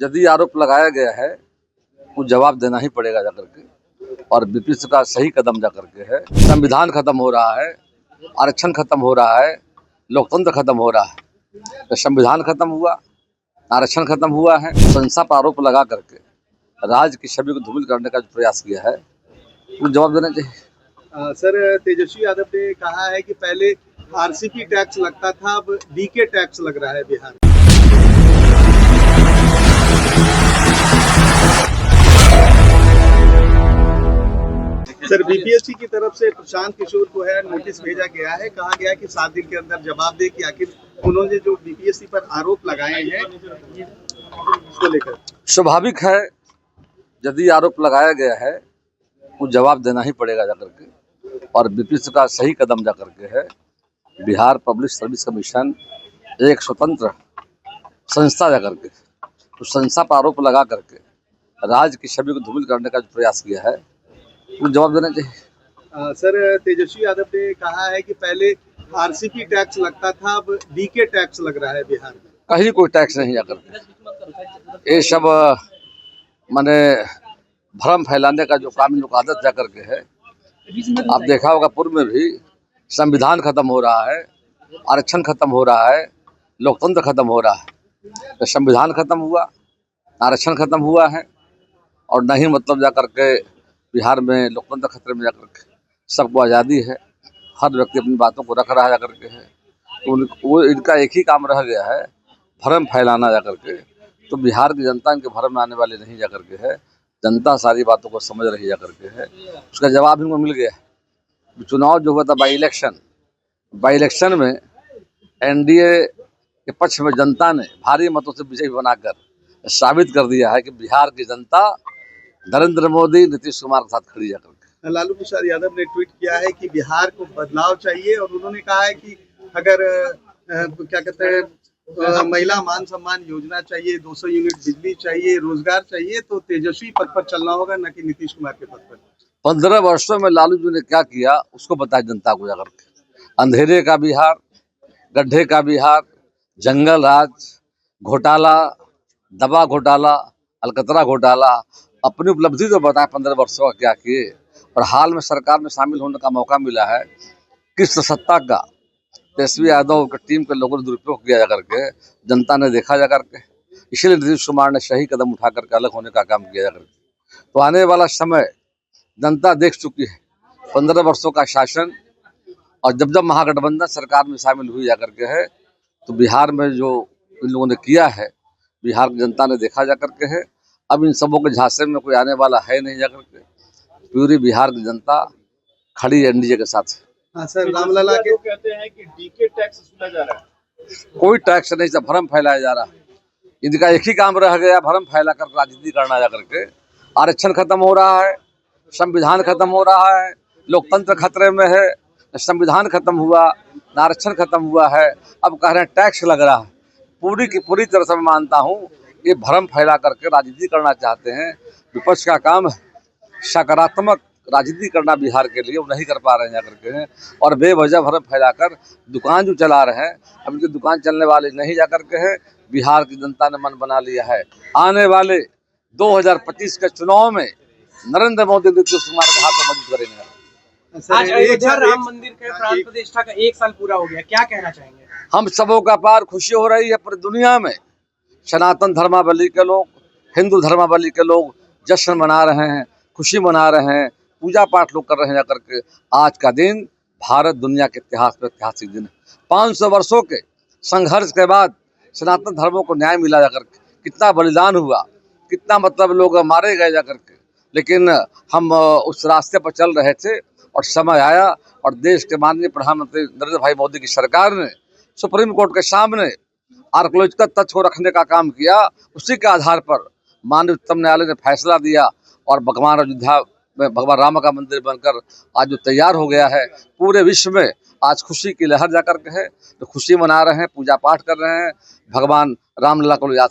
यदि आरोप लगाया गया है वो जवाब देना ही पड़ेगा जाकर के, और विपक्ष का सही कदम जाकर के है। संविधान खत्म हो रहा है, आरक्षण खत्म हो रहा है, लोकतंत्र खत्म हो रहा है। तो संविधान खत्म हुआ, आरक्षण खत्म हुआ है। संस्था पर आरोप लगा करके राज्य की छवि को धूमिल करने का जो प्रयास किया है वो जवाब देना चाहिए। सर, तेजस्वी यादव ने कहा है कि पहले आरसीपी टैक्स लगता था, अब डीके टैक्स लग रहा है बिहार में। सर, बीपीएससी की तरफ से प्रशांत किशोर को है नोटिस भेजा गया है। कहा गया है कि 7 दिन के अंदर जवाब दे कि आखिर उन्होंने जो बीपीएससी पर आरोप लगाए हैं उसको लेकर। स्वाभाविक है, यदि आरोप लगाया गया है वो जवाब देना ही पड़ेगा जाकर के, और विपक्ष का सही कदम जाकर के है। बिहार पब्लिक सर्विस कमीशन एक स्वतंत्र संस्था जाकर के उस संस्था पर आरोप लगा करके राज्य की छवि को धूमिल करने का जो प्रयास किया है वो जवाब देना चाहिए। सर, तेजस्वी यादव ने कहा है कि पहले आरसीपी टैक्स लगता था, अब डीके टैक्स लग रहा है बिहार में। कहीं कोई टैक्स नहीं जाकर के, ये सब माने भ्रम फैलाने का जो काम इन लोग आदत जाकर के है। आप देखा होगा पूर्व में भी संविधान खत्म हो रहा है, आरक्षण खत्म हो रहा है, लोकतंत्र खत्म हो रहा है। तो संविधान खत्म हुआ, आरक्षण खत्म हुआ है, और नहीं मतलब जाकर के बिहार में लोकतंत्र खतरे में जाकर के सबको आज़ादी है, हर व्यक्ति अपनी बातों को रख रहा है जाकर के है। तो वो इनका एक ही काम रह गया है, भ्रम फैलाना जाकर के। तो बिहार की जनता इनके भ्रम में आने वाले नहीं जाकर के है। जनता सारी बातों को समझ रही जाकर के है, उसका जवाब इनको मिल गया है। चुनाव जो हुआ था बाई इलेक्शन में एनडीए के पक्ष में जनता ने भारी मतों से विजय बनाकर साबित कर दिया है कि बिहार की जनता नरेंद्र मोदी, नीतीश कुमार के साथ खड़ी जाकर के। लालू प्रसाद यादव ने ट्वीट किया है कि बिहार को बदलाव चाहिए, और उन्होंने कहा है कि अगर क्या कहते हैं महिला मान सम्मान योजना चाहिए, 200 यूनिट बिजली चाहिए, रोजगार चाहिए, तो तेजस्वी पद पर चलना होगा, न कि नीतीश कुमार के पद पर। 15 वर्षों में लालू जी ने क्या किया उसको बताया जनता को जाकर के। अंधेरे का बिहार, गड्ढे का बिहार, जंगल राज, घोटाला, दवा घोटाला, अलकतरा घोटाला, अपनी उपलब्धि तो बताया 15 वर्षों का क्या किए। और हाल में सरकार में शामिल होने का मौका मिला है। किस सत्ता का तेजस्वी यादव की टीम के लोगों ने दुरुपयोग किया जाकर के जनता ने देखा जाकर के, इसीलिए नीतीश कुमार ने सही कदम उठा करके अलग होने का काम किया जाकर के। तो आने वाला समय जनता देख चुकी है, 15 वर्षों का शासन, और जब जब महागठबंधन सरकार में शामिल हुई जाकर के है, तो बिहार में जो इन लोगों ने किया है बिहार की जनता ने देखा जाकर के है। अब इन सबों के झांसे में कोई आने वाला है नहीं जाकर के, पूरी बिहार की जनता खड़ी एनडीए के साथ। हाँ सर, रामलला के कहते हैं कि डीके टैक्स सुना जा रहा है। कोई टैक्स नहीं, सब भ्रम फैलाया जा रहा है। इनका एक ही काम रह गया, भ्रम फैला कर राजनीति करना जाकर के। आरक्षण खत्म हो रहा है, संविधान खत्म हो रहा है, लोकतंत्र खतरे में है। संविधान खत्म हुआ, आरक्षण खत्म हुआ है, अब कह रहे हैं टैक्स लग रहा है। पूरी की पूरी तरह से मैं मानता हूँ ये भ्रम फैला करके राजनीति करना चाहते हैं। विपक्ष का काम है सकारात्मक राजनीति करना बिहार के लिए, वो नहीं कर पा रहे हैं जाकर के हैं, और बेवजह भ्रम फैलाकर दुकान जो चला रहे हैं, अब इनकी दुकान चलने वाली नहीं जाकर के है। बिहार की जनता ने मन बना लिया है, आने वाले 2025 के चुनाव में नरेंद्र मोदी, नीतीश कुमार के हाथ में मदद करेंगे। आज अयोध्या राम मंदिर के प्राण प्रतिष्ठा का 1 साल पूरा हो गया, क्या कहना चाहेंगे? हम सबों का पार खुशी हो रही है। पूरी दुनिया में सनातन धर्मावलंबी के लोग, हिंदू धर्मावलंबी के लोग जश्न मना रहे हैं, खुशी मना रहे हैं, पूजा पाठ लोग कर रहे हैं जाकर के। आज का दिन भारत दुनिया के इतिहास में ऐतिहासिक दिन है। 500 वर्षों के संघर्ष के बाद सनातन धर्मों को न्याय मिला जाकर के। कितना बलिदान हुआ, कितना मतलब लोग मारे गए जाकर के, लेकिन हम उस रास्ते पर चल रहे थे, और समय आया और देश के माननीय प्रधानमंत्री नरेंद्र भाई मोदी की सरकार ने सुप्रीम कोर्ट के सामने आर्कोलॉजिकल तथ्य को रखने का काम किया। उसी के आधार पर माननीय उच्चतम न्यायालय ने फैसला दिया, और भगवान अयोध्या में भगवान राम का मंदिर बनकर आज जो तैयार हो गया है, पूरे विश्व में आज खुशी की लहर जाकर के है। तो खुशी मना रहे हैं, पूजा पाठ कर रहे हैं, भगवान रामलला को याद